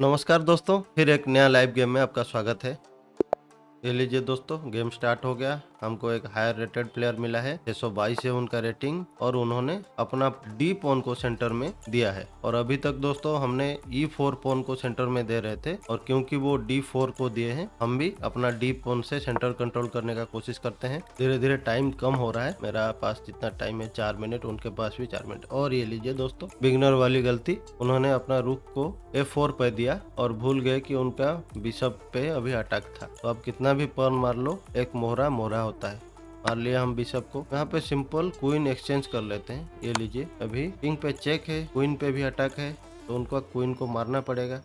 नमस्कार दोस्तों, फिर एक नया लाइव गेम में आपका स्वागत है। ये लीजिए दोस्तों, गेम स्टार्ट हो गया। हमको एक हायर रेटेड प्लेयर मिला है, 622 है उनका रेटिंग और उन्होंने अपना डी पॉन को सेंटर में दिया है। और अभी तक दोस्तों हमने E4 पॉन को सेंटर में दे रहे थे और क्योंकि वो D4 को दिए हैं, हम भी अपना डी पॉन से सेंटर कंट्रोल करने का कोशिश करते हैं। धीरे धीरे टाइम कम हो रहा है, मेरा पास जितना टाइम है 4 मिनट, उनके पास भी 4 मिनट। और ये लीजिए दोस्तों, बिगनर वाली गलती, उन्होंने अपना रुक को F4 पे दिया और भूल गए कि उनका बिशप पे अभी अटैक था। तो अब कितना भी पॉन मार लो, एक मोहरा मोहरा होता है। मार लिया हम बिशप को। यहाँ पे सिंपल क्वीन एक्सचेंज कर लेते हैं। ये लीजिए, अभी किंग पे चेक है, क्वीन पे भी अटैक है, तो उनको क्वीन को मारना पड़ेगा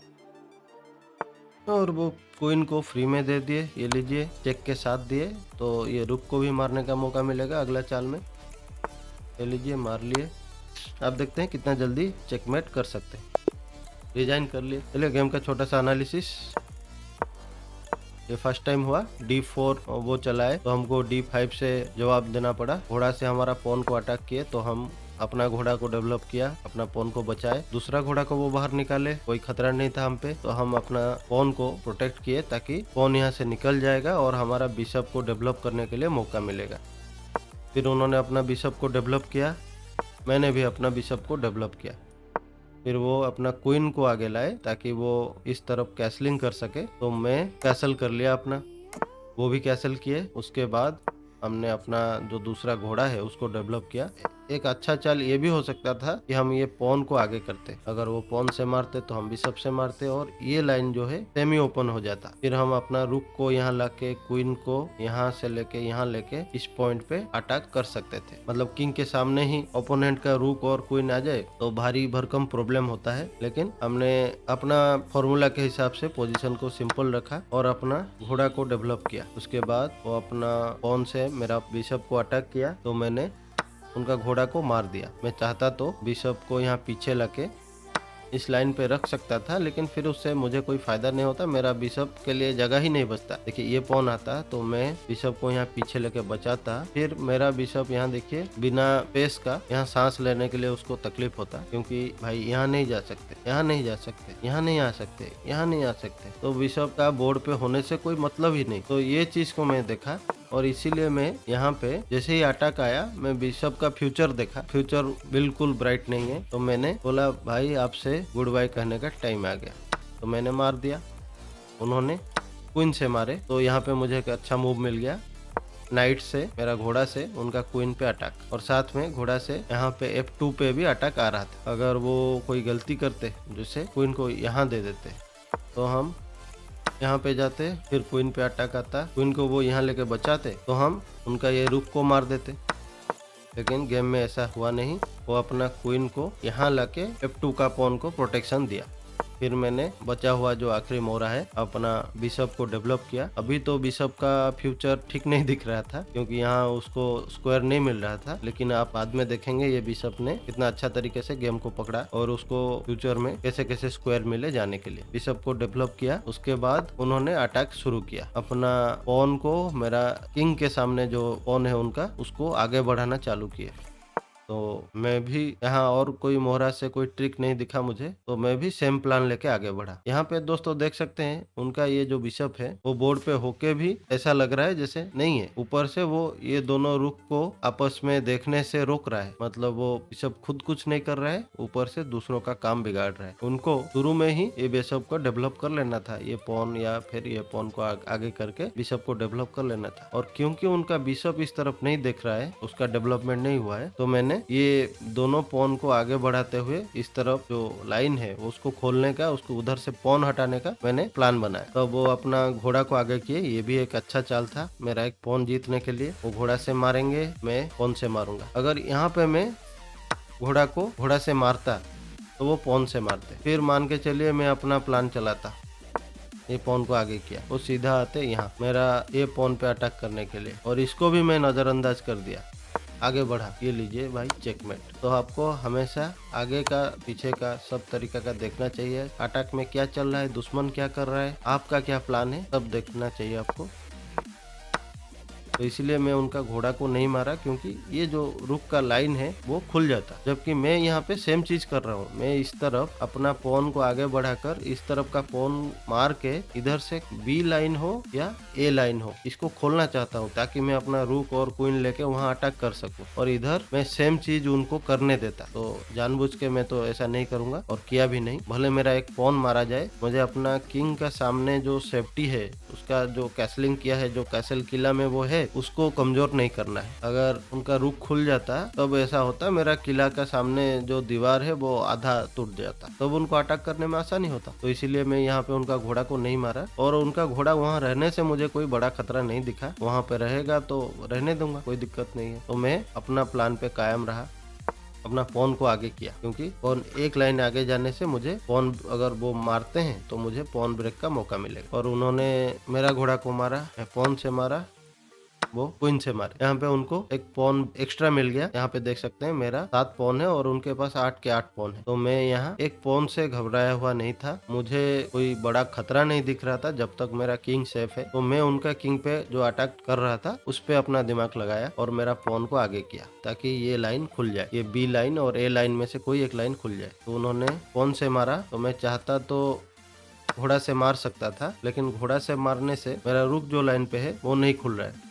और वो क्वीन को फ्री में दे दिए। ये लीजिए, चेक के साथ दिए, तो ये रुक को भी मारने का मौका मिलेगा अगला चाल में। ये लीजिए, मार लिए। आप देखते हैं कितना जल्दी चेकमेट कर सकते हैं। डिजाइन कर लिए। चलिए गेम का छोटा सा एनालिसिस। ये फर्स्ट टाइम हुआ, D4 वो चलाए तो हमको D5 से जवाब देना पड़ा। घोड़ा से हमारा पॉन को अटैक किए तो हम अपना घोड़ा को डेवलप किया, अपना पॉन को बचाए। दूसरा घोड़ा को वो बाहर निकाले, कोई खतरा नहीं था हम पे, तो हम अपना पॉन को प्रोटेक्ट किए ताकि पॉन यहाँ से निकल जाएगा और हमारा बिशप को डेवलप करने के लिए मौका मिलेगा। फिर उन्होंने अपना बिशप को डेवलप किया, मैंने भी अपना बिशप को डेवलप किया। फिर वो अपना क्वीन को आगे लाए ताकि वो इस तरफ कैसलिंग कर सके, तो मैं कैसल कर लिया अपना, वो भी कैसल किए। उसके बाद हमने अपना जो दूसरा घोड़ा है उसको डेवलप किया। एक अच्छा चाल ये भी हो सकता था कि हम ये पॉन को आगे करते, अगर वो पॉन से मारते तो हम बिशप से मारते और ये लाइन जो है सेमी ओपन हो जाता। फिर हम अपना रुक को यहाँ लाके क्वीन को यहाँ से लेके यहाँ लेके इस पॉइंट पे अटैक कर सकते थे। मतलब किंग के सामने ही ओपोनेंट का रुक और क्वीन आ जाए तो भारी भरकम प्रॉब्लम होता है, लेकिन हमने अपना फॉर्मूला के हिसाब से पोजीशन को सिंपल रखा और अपना घोड़ा को डेवलप किया। उसके बाद वो अपना पॉन से मेरा बिशप को अटैक किया तो मैंने उनका घोड़ा को मार दिया। मैं चाहता तो बिशप को यहाँ पीछे लाके इस लाइन पे रख सकता था, लेकिन फिर उससे मुझे कोई फायदा नहीं होता, मेरा बिशप के लिए जगह ही नहीं बचता। देखिए ये पॉन आता तो मैं बिशप को यहाँ पीछे लेके बचाता, फिर मेरा बिशप यहाँ देखिए बिना पेस का यहाँ सांस लेने के लिए उसको तकलीफ होता, क्योंकि भाई यहाँ नहीं जा सकते, यहाँ नहीं जा सकते, यहाँ नहीं आ सकते, यहाँ नहीं आ सकते, तो बिशप का बोर्ड पे होने से कोई मतलब ही नहीं। तो ये चीज को मैं देखा और इसीलिए मैं यहाँ पे जैसे ही अटैक आया, मैं बिशप का फ्यूचर देखा, फ्यूचर बिल्कुल ब्राइट नहीं है, तो मैंने बोला भाई आपसे गुड बाय कहने का टाइम आ गया, तो मैंने मार दिया। उन्होंने क्वीन से मारे तो यहाँ पे मुझे एक अच्छा मूव मिल गया, नाइट से मेरा घोड़ा से उनका क्वीन पे अटैक और साथ में घोड़ा से यहाँ पे F2 पे भी अटैक आ रहा था। अगर वो कोई गलती करते जैसे क्वीन को यहाँ दे देते तो हम यहाँ पे जाते, फिर क्वीन पे अटैक आता, क्वीन को वो यहाँ लेके बचाते तो हम उनका ये रुक को मार देते, लेकिन गेम में ऐसा हुआ नहीं। वो अपना क्वीन को यहाँ लाके F2 का पॉन को प्रोटेक्शन दिया। फिर मैंने बचा हुआ जो आखिरी मोहरा है अपना बिशप को डेवलप किया। अभी तो बिशप का फ्यूचर ठीक नहीं दिख रहा था क्योंकि यहाँ उसको स्क्वायर नहीं मिल रहा था, लेकिन आप बाद में देखेंगे ये बिशप ने कितना अच्छा तरीके से गेम को पकड़ा और उसको फ्यूचर में कैसे कैसे स्क्वायर मिले जाने के लिए। बिशप को डेवलप किया, उसके बाद उन्होंने अटैक शुरू किया। अपना पॉन को, मेरा किंग के सामने जो पॉन है उनका, उसको आगे बढ़ाना चालू किया। तो मैं भी यहाँ और कोई मोहरा से कोई ट्रिक नहीं दिखा मुझे, तो मैं भी सेम प्लान लेके आगे बढ़ा। यहाँ पे दोस्तों देख सकते हैं उनका ये जो बिशप है वो बोर्ड पे होके भी ऐसा लग रहा है जैसे नहीं है। ऊपर से वो ये दोनों रुक को आपस में देखने से रोक रहा है, मतलब वो बिशप खुद कुछ नहीं कर रहा है, ऊपर से दूसरों का काम बिगाड़ रहा है। उनको शुरू में ही ये बिशप को डेवलप कर लेना था, ये पॉन या फिर ये पॉन को आगे करके बिशप को डेवलप कर लेना था। और क्योंकि उनका बिशप इस तरफ नहीं देख रहा है, उसका डेवलपमेंट नहीं हुआ है, तो मैंने ये दोनों पॉन को आगे बढ़ाते हुए इस तरफ जो लाइन है उसको खोलने का, उसको उधर से पॉन हटाने का मैंने प्लान बनाया। तो वो अपना घोड़ा को आगे किए, ये भी एक अच्छा चाल था मेरा एक पॉन जीतने के लिए। वो घोड़ा से मारेंगे, मैं पॉन से मारूंगा। अगर यहाँ पे मैं घोड़ा को घोड़ा से मारता तो वो पॉन से मारते। फिर मान के चलिए मैं अपना प्लान चलाता, ये पॉन को आगे किया, वो सीधा आते यहाँ मेरा ये पॉन पे अटैक करने के लिए, और इसको भी मैं नजरअंदाज कर दिया, आगे बढ़ा। ये लीजिए भाई चेकमेट। तो आपको हमेशा आगे का पीछे का सब तरीका का देखना चाहिए, अटैक में क्या चल रहा है, दुश्मन क्या कर रहा है, आपका क्या प्लान है, सब देखना चाहिए आपको। तो इसलिए मैं उनका घोड़ा को नहीं मारा, क्योंकि ये जो रुक का लाइन है वो खुल जाता। जबकि मैं यहाँ पे सेम चीज कर रहा हूँ, मैं इस तरफ अपना पॉन को आगे बढ़ाकर इस तरफ का पॉन मार के इधर से बी लाइन हो या ए लाइन हो इसको खोलना चाहता हूँ, ताकि मैं अपना रुक और क्वीन लेके वहाँ अटैक कर सकूँ। और इधर मैं सेम चीज उनको करने देता, तो जानबूझ के मैं तो ऐसा नहीं करूंगा और किया भी नहीं। भले मेरा एक पॉन मारा जाए, मुझे अपना किंग का सामने जो सेफ्टी है, उसका जो कैसलिंग किया है, जो कैसल किला में वो है, उसको कमजोर नहीं करना है। अगर उनका रुक खुल जाता तब ऐसा होता, मेरा किला का सामने जो दीवार है वो आधा टूट जाता, तब उनको अटैक करने में आसानी होता। तो इसीलिए मैं यहाँ पे उनका घोड़ा को नहीं मारा, और उनका घोड़ा वहाँ रहने से मुझे कोई बड़ा खतरा नहीं दिखा। वहाँ पे रहेगा तो रहने दूंगा, कोई दिक्कत नहीं है। तो मैं अपना प्लान पे कायम रहा, अपना पॉन को आगे किया, क्योंकि पॉन एक लाइन आगे जाने से मुझे पॉन अगर वो मारते हैं तो मुझे पॉन ब्रेक का मौका मिलेगा। और उन्होंने मेरा घोड़ा को मारा, मैं पॉन से मारा, वो क्वीन से मारे। यहाँ पे उनको एक पॉन एक्स्ट्रा मिल गया। यहाँ पे देख सकते हैं मेरा 7 पॉन है और उनके पास 8 के 8 पॉन है। तो मैं यहाँ एक पॉन से घबराया हुआ नहीं था, मुझे कोई बड़ा खतरा नहीं दिख रहा था जब तक मेरा किंग सेफ है। तो मैं उनका किंग पे जो अटैक कर रहा था उस पे अपना दिमाग लगाया और मेरा पॉन को आगे किया, ताकि ये लाइन खुल जाए, ये बी लाइन और ए लाइन में से कोई एक लाइन खुल जाए। तो उन्होंने पॉन से मारा, तो मैं चाहता तो घोड़ा से मार सकता था, लेकिन घोड़ा से मारने से मेरा रुक जो लाइन पे है वो नहीं खुल रहा है,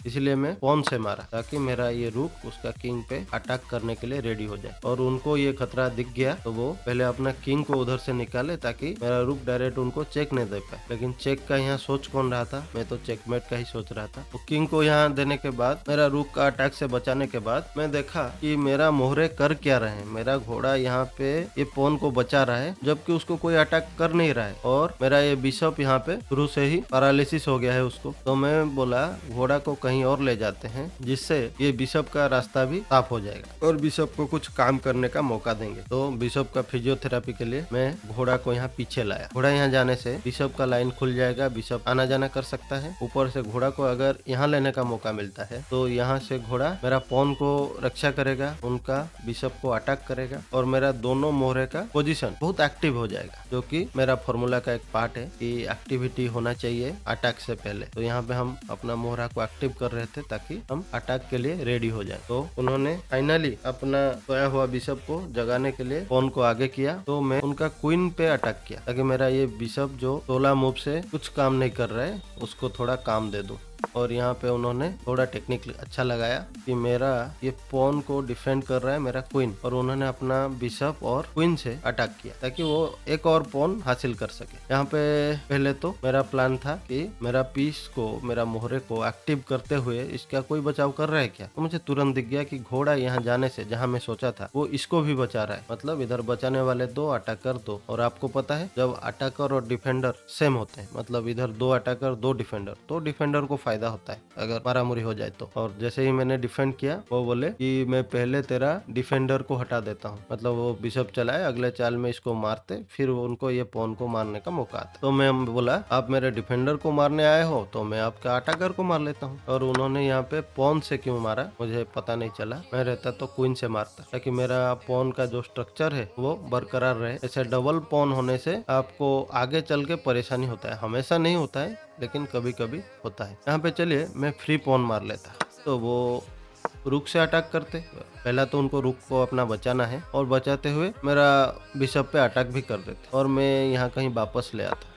इसलिए मैं पॉन से मारा, ताकि मेरा ये रुक उसका किंग पे अटैक करने के लिए रेडी हो जाए। और उनको ये खतरा दिख गया तो वो पहले अपना किंग को उधर से निकाले, ताकि मेरा रुक डायरेक्ट उनको चेक नहीं दे पाए। लेकिन चेक का यहाँ सोच कौन रहा था, मैं तो चेकमेट का ही सोच रहा था। तो किंग को यहाँ देने के बाद, मेरा रुक का अटैक से बचाने के बाद, मैं देखा कि मेरा मोहरे कर क्या रहे हैं। मेरा घोड़ा यहाँ पे ये पॉन को बचा रहा है, जबकि उसको कोई अटैक कर नहीं रहा है, और मेरा ये बिशप यहाँ पे शुरू से ही पैरालिसिस हो गया है उसको। तो मैं बोला घोड़ा को कहीं और ले जाते हैं, जिससे ये बिशप का रास्ता भी साफ हो जाएगा और बिशप को कुछ काम करने का मौका देंगे। तो बिशप का फिजियोथेरेपी के लिए मैं घोड़ा को यहाँ पीछे लाया। घोड़ा यहाँ जाने से बिशप का लाइन खुल जाएगा, बिशप आना जाना कर सकता है। ऊपर से घोड़ा को अगर यहाँ लेने का मौका मिलता है तो यहाँ से घोड़ा मेरा पॉन को रक्षा करेगा, उनका बिशप को अटैक करेगा, और मेरा दोनों मोहरे का पोजीशन बहुत एक्टिव हो जाएगा, जो कि मेरा फॉर्मूला का एक पार्ट है कि एक्टिविटी होना चाहिए अटैक से पहले। तो यहाँ पे हम अपना मोहरा को एक्टिव कर रहे थे ताकि हम अटैक के लिए रेडी हो जाए। तो उन्होंने फाइनली अपना सोया हुआ बिशप को जगाने के लिए पॉन को आगे किया। तो मैं उनका क्वीन पे अटैक किया, ताकि मेरा ये बिशप जो 16 मूव से कुछ काम नहीं कर रहा है उसको थोड़ा काम दे दूं। और यहाँ पे उन्होंने थोड़ा टेक्निक अच्छा लगाया कि मेरा ये पॉन को डिफेंड कर रहा है मेरा क्वीन, और उन्होंने अपना बिशप और क्वीन से अटैक किया ताकि वो एक और पॉन हासिल कर सके। यहाँ पे पहले तो मेरा प्लान था कि मेरा पीस को, मेरा मोहरे को एक्टिव करते हुए इसका कोई बचाव कर रहा है क्या। तो मुझे तुरंत दिख गया कि घोड़ा यहाँ जाने से, जहाँ मैं सोचा था, वो इसको भी बचा रहा है। मतलब इधर बचाने वाले 2 अटैकर 2, और आपको पता है जब अटैकर और डिफेंडर सेम होते हैं, मतलब इधर 2 अटैकर 2 डिफेंडर, तो डिफेंडर को फायदा होता है अगर मारामुरी हो जाए तो। और जैसे ही मैंने डिफेंड किया, वो बोले कि मैं पहले तेरा डिफेंडर को हटा देता हूँ। मतलब वो बिशप चलाए, अगले चाल में इसको मारते, फिर उनको ये पॉन को मारने का मौका आता। तो मैं बोला आप मेरे डिफेंडर को मारने आए हो तो मैं आपका अटैकर को मार लेता हूँ। और उन्होंने यहाँ पे पॉन से क्यों मारा मुझे पता नहीं चला, मैं रहता तो क्वीन से मारता, ताकि मेरा पॉन का जो स्ट्रक्चर है वो बरकरार रहे। ऐसे डबल पॉन होने से आपको आगे चल के परेशानी होता है, हमेशा नहीं होता है लेकिन कभी कभी होता है। यहाँ पे चलिए मैं फ्री पॉन मार लेता, तो वो रुक से अटैक करते। पहला तो उनको रुक को अपना बचाना है, और बचाते हुए मेरा बिशप पे अटैक भी कर देते, और मैं यहाँ कहीं वापस ले आता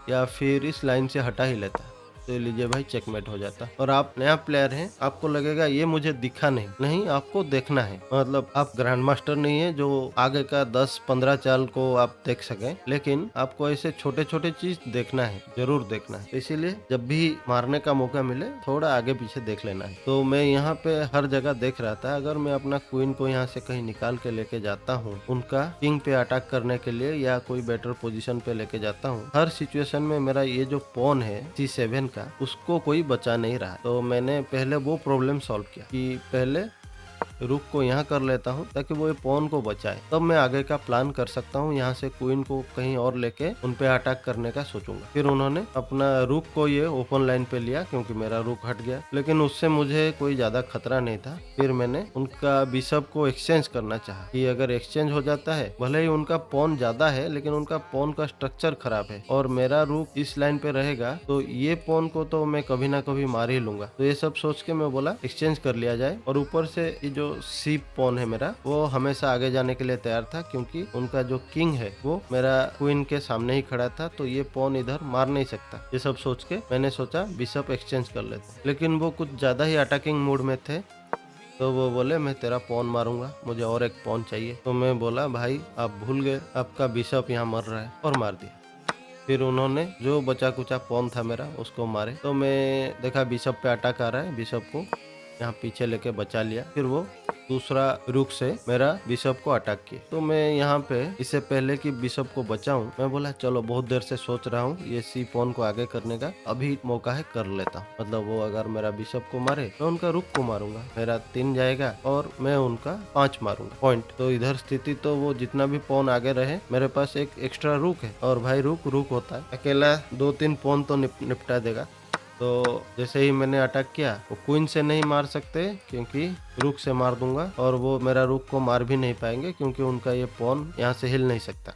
या फिर इस लाइन से हटा ही लेता। तो लीजिए भाई, चेकमेट हो जाता। और आप नया प्लेयर हैं, आपको लगेगा ये मुझे दिखा नहीं, नहीं आपको देखना है। मतलब आप ग्रैंड मास्टर नहीं है जो आगे का 10-15 चाल को आप देख सकें, लेकिन आपको ऐसे छोटे छोटे चीज देखना है, जरूर देखना है। इसीलिए जब भी मारने का मौका मिले थोड़ा आगे पीछे देख लेना है। तो मैं यहाँ पे हर जगह देख रहा था, अगर मैं अपना क्वीन को यहाँ से कहीं निकाल के लेके जाता हूँ उनका किंग पे अटैक करने के लिए, या कोई बेटर पोजीशन पे लेके जाता हूँ, हर सिचुएशन में मेरा ये जो पॉन है C7 उसको कोई बचा नहीं रहा। तो मैंने पहले वो प्रॉब्लम सॉल्व किया कि पहले रुक को यहाँ कर लेता हूँ ताकि वो ये पॉन को बचाए। तब मैं आगे का प्लान कर सकता हूँ। यहाँ से क्वीन को कहीं और लेके उन पे अटैक करने का सोचूंगा। फिर उन्होंने अपना रुक को ये ओपन लाइन पे लिया क्योंकि मेरा रुक हट गया, लेकिन उससे मुझे कोई ज्यादा खतरा नहीं था। फिर मैंने उनका बिशप को एक्सचेंज करना चाहा कि अगर एक्सचेंज हो जाता है, भले ही उनका पॉन ज्यादा है लेकिन उनका पॉन का स्ट्रक्चर खराब है और मेरा रुक इस लाइन पे रहेगा तो ये पॉन को तो मैं कभी ना कभी मार ही लूंगा। तो ये सब सोच के मैं बोला एक्सचेंज कर लिया जाए। और ऊपर से ये जो सी पॉन है मेरा, वो हमेशा आगे जाने के लिए तैयार था क्योंकि उनका जो किंग है वो मेरा क्वीन के सामने ही खड़ा था, तो ये पॉन इधर मार नहीं सकता। ये सब सोच के मैंने सोचा बिशप एक्सचेंज कर लेते, लेकिन वो कुछ ज्यादा ही अटैकिंग मूड में थे। तो वो बोले मैं तेरा पॉन मारूंगा, मुझे और एक पॉन चाहिए। तो मैं बोला भाई आप भूल गए, आपका बिशप यहाँ मर रहा है, और मार दिया। फिर उन्होंने जो बचा कुचा पॉन था मेरा उसको मारे। तो मैं देखा बिशप पे अटैक आ रहा है, बिशप को यहाँ पीछे लेके बचा लिया। फिर वो दूसरा रुक से मेरा बिशप को अटैक किया। तो मैं यहाँ पे इससे पहले कि बिशप को बचाऊं, मैं बोला चलो बहुत देर से सोच रहा हूँ ये सी पॉन को आगे करने का, अभी मौका है कर लेता हूँ। मतलब वो अगर मेरा बिशप को मारे मैं उनका रुक को मारूंगा, मेरा 3 जाएगा और मैं उनका 5 मारूंगा पॉइंट। तो इधर स्थिति तो वो जितना भी पॉन आगे रहे, मेरे पास एक एक्स्ट्रा रुक है और भाई रुक रुक होता है, अकेला 2-3 पॉन तो निपटा देगा। तो जैसे ही मैंने अटैक किया, वो क्वीन से नहीं मार सकते क्योंकि रुक से मार दूंगा, और वो मेरा रुक को मार भी नहीं पाएंगे क्योंकि उनका ये पॉन यहाँ से हिल नहीं सकता।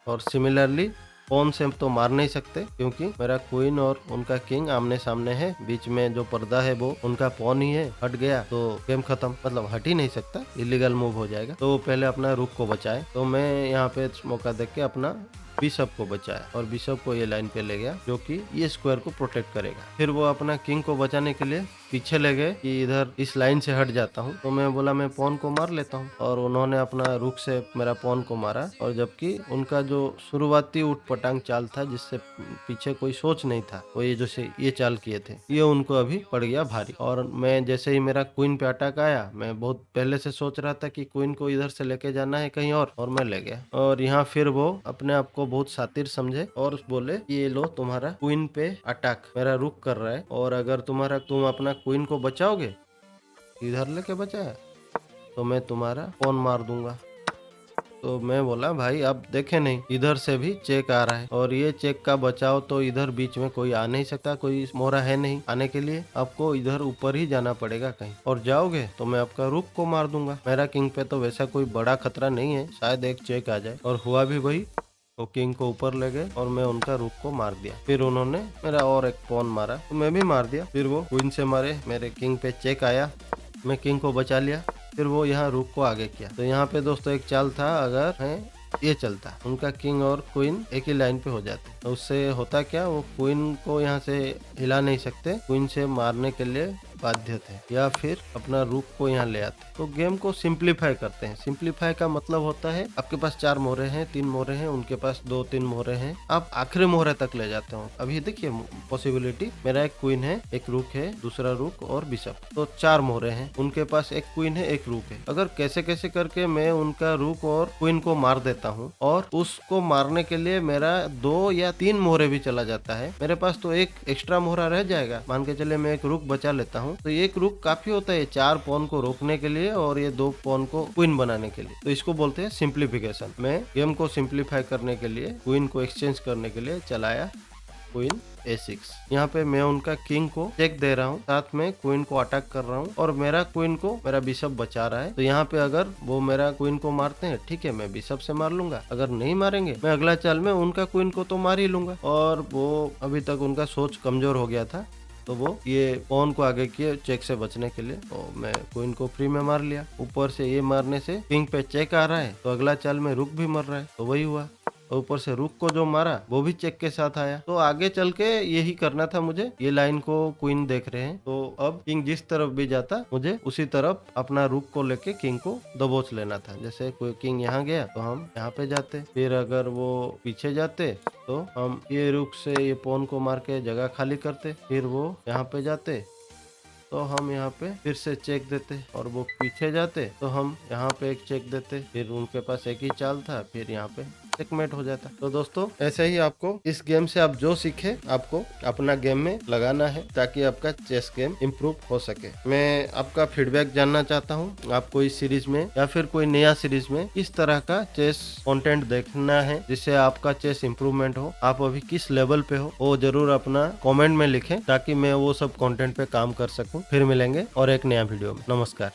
और सिमिलरली पॉन से तो मार नहीं सकते क्योंकि मेरा क्वीन और उनका किंग आमने सामने है, बीच में जो पर्दा है वो उनका पॉन ही है। हट गया तो गेम खत्म, मतलब हट ही नहीं सकता, इलीगल मूव हो जाएगा। तो वो पहले अपना रुक को बचाए, तो मैं यहाँ पे मौका देख के अपना बिशप को बचाया और बिशप को ये लाइन पे ले गया जो कि ये स्क्वायर को प्रोटेक्ट करेगा। फिर वो अपना किंग को बचाने के लिए पीछे ले गए कि इधर इस लाइन से हट जाता हूँ। तो मैं बोला मैं पॉन को मार लेता हूँ, और उन्होंने अपना रुक से मेरा पॉन को मारा। और जबकि उनका जो शुरुआती उठ पटांग चाल था जिससे पीछे कोई सोच नहीं था, वो ये जैसे ये चाल किए थे, ये उनको अभी पड़ गया भारी। और मैं जैसे ही मेरा क्वीन पे अटैक आया, मैं बहुत पहले से सोच रहा था कि क्वीन को इधर से लेके जाना है कहीं और मैं ले गया। और यहाँ फिर वो अपने आप को बहुत शातिर समझे और बोले ये लो तुम्हारा क्वीन पे अटैक, मेरा रुक कर रहा है, और अगर तुम अपना क्वीन को बचाओगे, इधर लेके बचाया, तो मैं तुम्हारा पॉन मार दूंगा। तो मैं बोला भाई अब देखे नहीं, इधर से भी चेक आ रहा है और ये चेक का बचाओ, तो इधर बीच में कोई आ नहीं सकता, कोई मोहरा है नहीं आने के लिए, आपको इधर ऊपर ही जाना पड़ेगा कहीं, और जाओगे तो मैं आपका रुक को मार दूंगा। मेरा किंग पे तो वैसा कोई बड़ा खतरा नहीं है, शायद एक चेक आ जाए। और हुआ भी वही, वो किंग को ऊपर ले गए और मैं उनका रुक को मार दिया। फिर उन्होंने मेरा और एक पॉन मारा तो मैं भी मार दिया। फिर वो क्वीन से मारे, मेरे किंग पे चेक आया, मैं किंग को बचा लिया। फिर वो यहाँ रुक को आगे किया। तो यहाँ पे दोस्तों एक चाल था, अगर है ये चलता, उनका किंग और क्वीन एक ही लाइन पे हो जाते, तो उससे होता क्या, वो क्वीन को यहाँ से हिला नहीं सकते, क्वीन से मारने के लिए बाध्य थे, या फिर अपना रुक को यहाँ ले आते। तो गेम को सिंप्लीफाई करते हैं। सिंप्लीफाई का मतलब होता है आपके पास 4 मोहरे हैं, 3 मोहरे हैं, उनके पास 2-3 मोहरे हैं, आप आखिरी मोहरे तक ले जाते हो। अभी देखिए पॉसिबिलिटी, मेरा एक क्वीन है, एक रुक है, दूसरा रुक और बिशप, तो 4 मोहरे हैं, उनके पास एक क्वीन है, एक रुक है। अगर कैसे कैसे करके मैं उनका रुक और क्वीन को मार देता हूँ, और उसको मारने के लिए मेरा 2 या 3 मोहरे भी चला जाता है, मेरे पास तो एक एक्स्ट्रा मोहरा रह जाएगा। मान के चले मैं एक रुक बचा लेता हूँ, तो एक रुक काफी होता है 4 पॉन को रोकने के लिए और ये 2 पॉन को क्वीन बनाने के लिए। तो इसको बोलते हैं सिंप्लीफिकेशन। मैं गेम को सिंप्लीफाई करने के लिए क्वीन को एक्सचेंज करने के लिए चलाया क्वीन A6। यहाँ पे मैं उनका किंग को चेक दे रहा हूँ, साथ में क्वीन को अटैक कर रहा हूँ, और मेरा क्वीन को मेरा बिशप बचा रहा है। तो यहाँ पे अगर वो मेरा क्वीन को मारते हैं, ठीक है, मैं बिशप से मार लूंगा। अगर नहीं मारेंगे, मैं अगला चाल में उनका क्वीन को तो मार ही लूंगा। और वो अभी तक उनका सोच कमजोर हो गया था, तो वो ये पॉन को आगे किए चेक से बचने के लिए, तो मैं क्वीन को फ्री में मार लिया। ऊपर से ये मारने से किंग पे चेक आ रहा है, तो अगला चाल में रुक भी मर रहा है, तो वही हुआ। और ऊपर से रुक को जो मारा वो भी चेक के साथ आया। तो आगे चल के यही करना था मुझे। ये लाइन को क्वीन देख रहे हैं, तो अब किंग जिस तरफ भी जाता मुझे उसी तरफ अपना रुक को लेके किंग को दबोच लेना था। जैसे कोई किंग यहाँ गया तो हम यहाँ पे जाते, फिर अगर वो पीछे जाते तो हम ये रुक से ये पॉन को मार के जगह खाली करते, फिर वो यहाँ पे जाते तो हम यहाँ पे फिर से चेक देते, और वो पीछे जाते तो हम यहाँ पे एक चेक देते। फिर उनके पास एक ही चाल था, फिर यहाँ पे चेकमेट हो जाता। तो दोस्तों ऐसे ही आपको इस गेम से आप जो सीखे आपको अपना गेम में लगाना है ताकि आपका चेस गेम इम्प्रूव हो सके। मैं आपका फीडबैक जानना चाहता हूँ, आपको इस सीरीज में या फिर कोई नया सीरीज में इस तरह का चेस कंटेंट देखना है जिससे आपका चेस इम्प्रूवमेंट हो, आप अभी किस लेवल पे हो वो जरूर अपना कमेंट में लिखें ताकि मैं वो सब कंटेंट पे काम कर सकूं। फिर मिलेंगे और एक नया वीडियो में। नमस्कार।